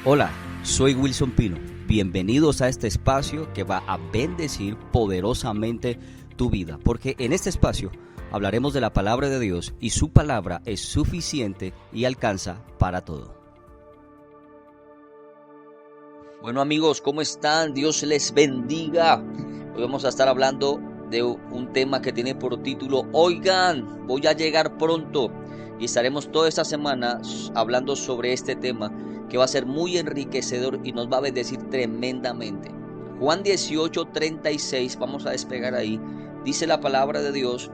Hola, soy Wilson Pino. Bienvenidos a este espacio que va a bendecir poderosamente tu vida, porque en este espacio hablaremos de la palabra de Dios y su palabra es suficiente y alcanza para todo. Bueno amigos, ¿cómo están? Dios les bendiga. Hoy vamos a estar hablando de un tema que tiene por título Oigan, voy a llegar pronto. Y estaremos toda esta semana hablando sobre este tema que va a ser muy enriquecedor y nos va a bendecir tremendamente. Juan 18:36, vamos a despegar ahí. Dice la palabra de Dios: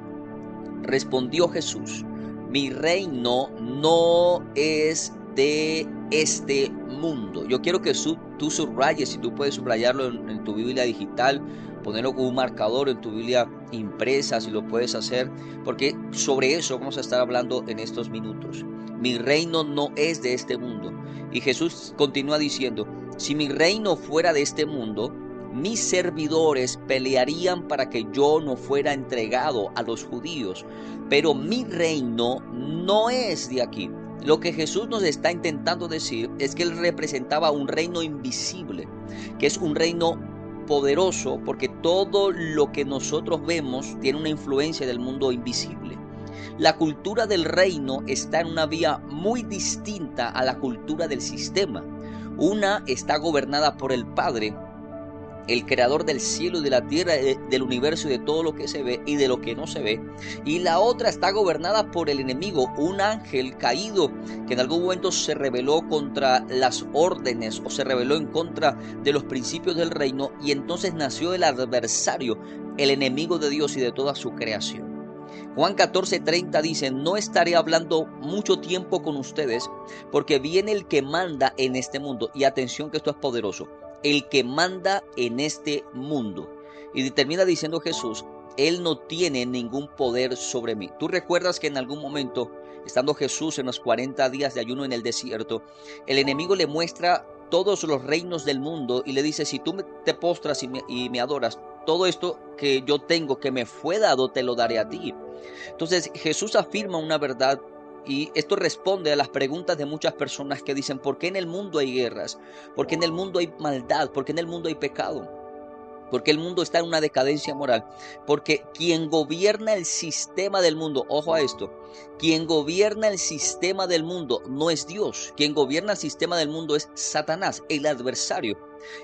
respondió Jesús: mi reino no es de este mundo. Yo quiero que tú subrayes, si tú puedes subrayarlo en tu Biblia digital, ponerlo con un marcador en tu Biblia impresa, si lo puedes hacer, porque sobre eso vamos a estar hablando en estos minutos. Mi reino no es de este mundo. Y Jesús continúa diciendo: si mi reino fuera de este mundo, mis servidores pelearían para que yo no fuera entregado a los judíos, pero mi reino no es de aquí. Lo que Jesús nos está intentando decir es que Él representaba un reino invisible, que es un reino poderoso, porque todo lo que nosotros vemos tiene una influencia del mundo invisible. La cultura del reino está en una vía muy distinta a la cultura del sistema. Una está gobernada por el Padre, el creador del cielo y de la tierra, del universo y de todo lo que se ve y de lo que no se ve. Y la otra está gobernada por el enemigo, un ángel caído que en algún momento se rebeló contra las órdenes o se rebeló en contra de los principios del reino, y entonces nació el adversario, el enemigo de Dios y de toda su creación. Juan 14:30 dice: no estaré hablando mucho tiempo con ustedes, porque viene el que manda en este mundo. Y atención, que esto es poderoso: el que manda en este mundo. Y termina diciendo Jesús: Él no tiene ningún poder sobre mí. Tú recuerdas que en algún momento, estando Jesús en los 40 días de ayuno en el desierto, el enemigo le muestra todos los reinos del mundo y le dice: si tú te postras y me adoras, todo esto que yo tengo, que me fue dado, te lo daré a ti. Entonces Jesús afirma una verdad, y esto responde a las preguntas de muchas personas que dicen: ¿por qué en el mundo hay guerras? ¿Por qué en el mundo hay maldad? ¿Por qué en el mundo hay pecado? ¿Por qué el mundo está en una decadencia moral? Porque quien gobierna el sistema del mundo, ojo a esto, quien gobierna el sistema del mundo no es Dios. Quien gobierna el sistema del mundo es Satanás, el adversario.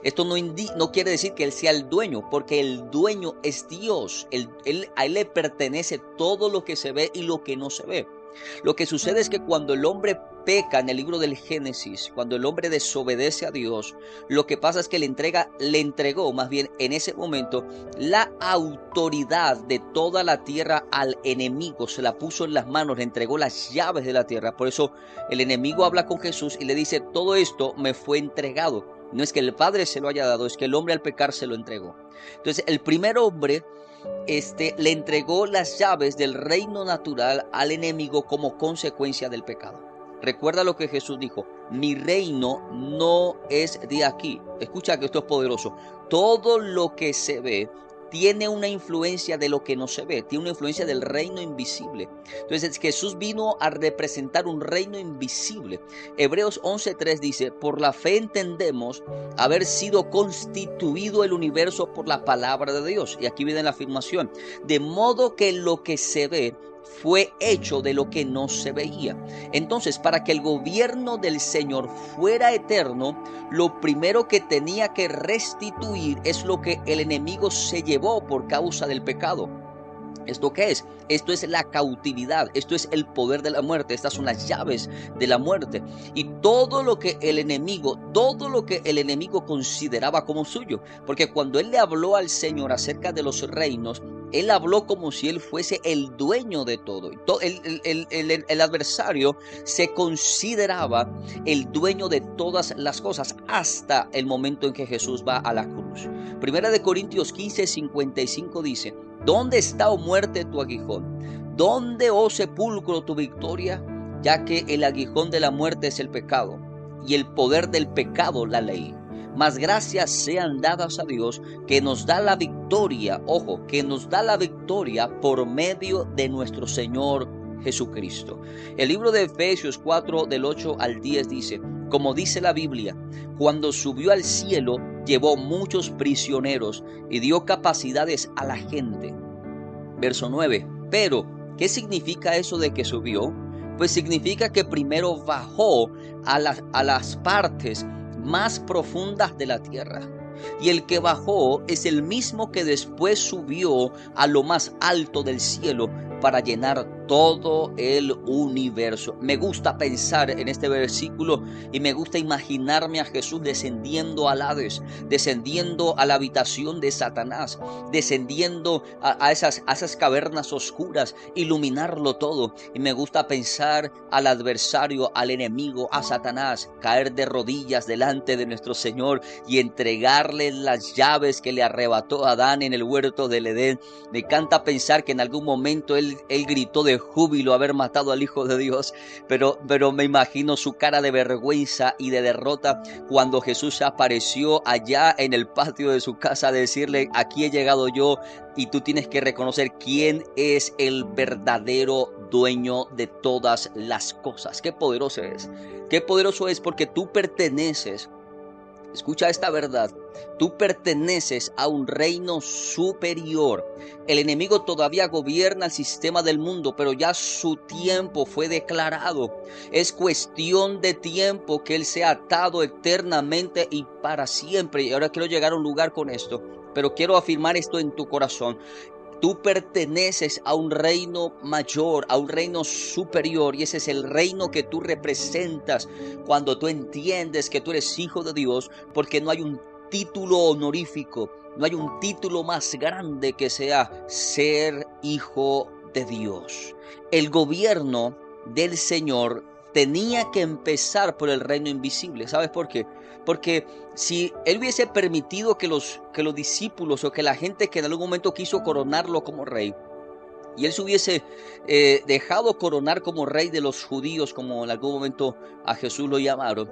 Esto no quiere decir que él sea el dueño, porque el dueño es Dios. A él le pertenece todo lo que se ve y lo que no se ve. Lo que sucede es que cuando el hombre peca en el libro del Génesis, cuando el hombre desobedece a Dios, lo que pasa es que le entregó más bien en ese momento la autoridad de toda la tierra al enemigo. Se la puso en las manos, le entregó las llaves de la tierra. Por eso el enemigo habla con Jesús y le dice: todo esto me fue entregado. No es que el Padre se lo haya dado, es que el hombre al pecar se lo entregó. Entonces el primer hombre le entregó las llaves del reino natural al enemigo como consecuencia del pecado. Recuerda lo que Jesús dijo: mi reino no es de aquí. Escucha que esto es poderoso. Todo lo que se ve tiene una influencia de lo que no se ve, tiene una influencia del reino invisible. Entonces Jesús vino a representar un reino invisible. Hebreos 11:3 dice: por la fe entendemos haber sido constituido el universo por la palabra de Dios. Y aquí viene la afirmación: de modo que lo que se ve fue hecho de lo que no se veía. Entonces, para que el gobierno del Señor fuera eterno, lo primero que tenía que restituir es lo que el enemigo se llevó por causa del pecado. ¿Esto qué es? Esto es la cautividad, esto es el poder de la muerte, estas son las llaves de la muerte. Y todo lo que el enemigo consideraba como suyo, porque cuando él le habló al Señor acerca de los reinos, él habló como si él fuese el dueño de todo. El adversario se consideraba el dueño de todas las cosas hasta el momento en que Jesús va a la cruz. Primera de Corintios 15:55 dice: ¿dónde está, oh muerte, tu aguijón? ¿Dónde, oh sepulcro, tu victoria? Ya que el aguijón de la muerte es el pecado, y el poder del pecado la ley. Mas gracias sean dadas a Dios, que nos da la victoria, ojo, que nos da la victoria por medio de nuestro Señor Jesucristo. El libro de Efesios 4 del 8 al 10 dice: Como dice la Biblia, cuando subió al cielo, llevó muchos prisioneros y dio capacidades a la gente. Verso 9. Pero, ¿qué significa eso de que subió? Pues significa que primero bajó a las partes más profundas de la tierra. Y el que bajó es el mismo que después subió a lo más alto del cielo para llenar todo el universo. Me gusta pensar en este versículo y me gusta imaginarme a Jesús descendiendo al Hades, descendiendo a la habitación de Satanás, descendiendo a esas cavernas oscuras, iluminarlo todo. Y me gusta pensar al adversario, al enemigo, a Satanás, caer de rodillas delante de nuestro Señor y entregarle las llaves que le arrebató a Adán en el huerto del Edén. Me encanta pensar que en algún momento él gritó de júbilo haber matado al Hijo de Dios, pero me imagino su cara de vergüenza y de derrota cuando Jesús apareció allá en el patio de su casa a decirle: aquí he llegado yo y tú tienes que reconocer quién es el verdadero dueño de todas las cosas. Qué poderoso es, porque tú perteneces. Escucha esta verdad, tú perteneces a un reino superior. El enemigo todavía gobierna el sistema del mundo, pero ya su tiempo fue declarado. Es cuestión de tiempo que él sea atado eternamente y para siempre. Y ahora quiero llegar a un lugar con esto, pero quiero afirmar esto en tu corazón. Tú perteneces a un reino mayor, a un reino superior, y ese es el reino que tú representas cuando tú entiendes que tú eres hijo de Dios, porque no hay un título honorífico, no hay un título más grande que sea ser hijo de Dios. El gobierno del Señor tenía que empezar por el reino invisible. ¿Sabes por qué? Porque si él hubiese permitido que los discípulos o que la gente que en algún momento quiso coronarlo como rey, y él se hubiese dejado coronar como rey de los judíos, como en algún momento a Jesús lo llamaron,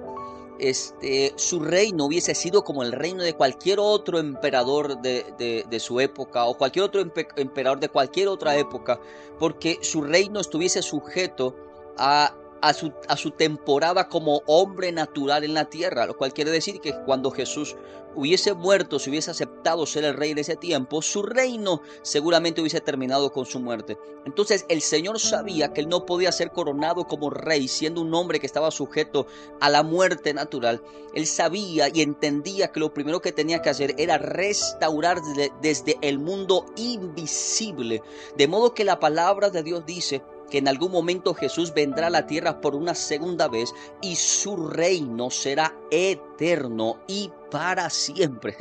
su reino hubiese sido como el reino de cualquier otro emperador de su época, o cualquier otro emperador de cualquier otra época, porque su reino estuviese sujeto a su temporada como hombre natural en la tierra, lo cual quiere decir que cuando Jesús hubiese muerto, si hubiese aceptado ser el rey de ese tiempo, su reino seguramente hubiese terminado con su muerte. Entonces el Señor sabía que él no podía ser coronado como rey siendo un hombre que estaba sujeto a la muerte natural. Él sabía y entendía que lo primero que tenía que hacer era restaurar desde el mundo invisible, de modo que la palabra de Dios dice que en algún momento Jesús vendrá a la tierra por una segunda vez y su reino será eterno y para siempre.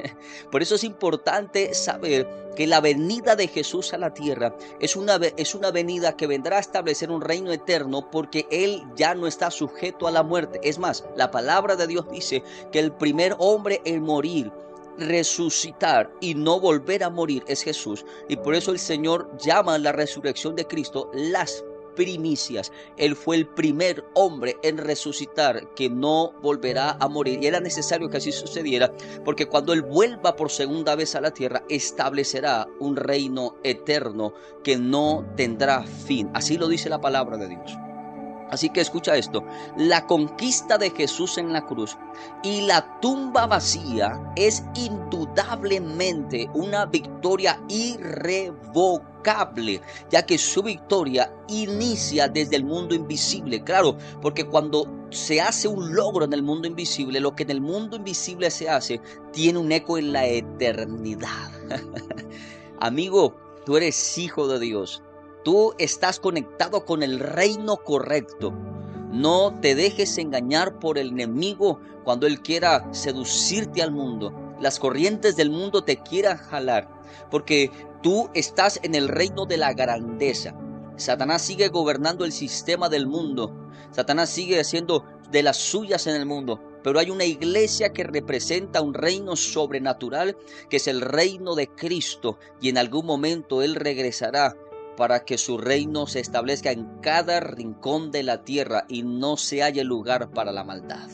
Por eso es importante saber que la venida de Jesús a la tierra es una venida que vendrá a establecer un reino eterno, porque Él ya no está sujeto a la muerte. Es más, la palabra de Dios dice que el primer hombre en morir, resucitar y no volver a morir es Jesús. Y por eso el Señor llama a la resurrección de Cristo las primicias. Él fue el primer hombre en resucitar que no volverá a morir, y era necesario que así sucediera, porque cuando Él vuelva por segunda vez a la tierra establecerá un reino eterno que no tendrá fin. Así lo dice la palabra de Dios. Así que escucha esto: la conquista de Jesús en la cruz y la tumba vacía es indudablemente una victoria irrevocable, ya que su victoria inicia desde el mundo invisible. Claro, porque cuando se hace un logro en el mundo invisible, lo que en el mundo invisible se hace tiene un eco en la eternidad. Amigo, tú eres hijo de Dios. Tú estás conectado con el reino correcto. No te dejes engañar por el enemigo cuando él quiera seducirte al mundo. Las corrientes del mundo te quieran jalar, porque tú estás en el reino de la grandeza. Satanás sigue gobernando el sistema del mundo. Satanás sigue haciendo de las suyas en el mundo. Pero hay una iglesia que representa un reino sobrenatural, que es el reino de Cristo, y en algún momento Él regresará para que su reino se establezca en cada rincón de la tierra y no se haya lugar para la maldad.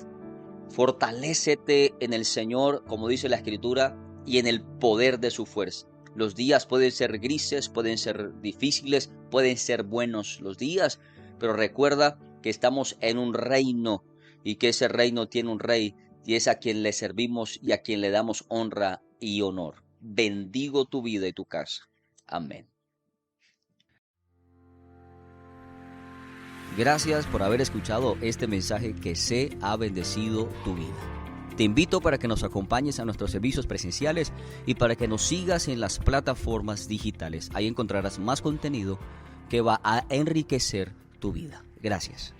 Fortalécete en el Señor, como dice la Escritura, y en el poder de su fuerza. Los días pueden ser grises, pueden ser difíciles, pueden ser buenos los días, pero recuerda que estamos en un reino y que ese reino tiene un rey y es a quien le servimos y a quien le damos honra y honor. Bendigo tu vida y tu casa. Amén. Gracias por haber escuchado este mensaje que se ha bendecido tu vida. Te invito para que nos acompañes a nuestros servicios presenciales y para que nos sigas en las plataformas digitales. Ahí encontrarás más contenido que va a enriquecer tu vida. Gracias.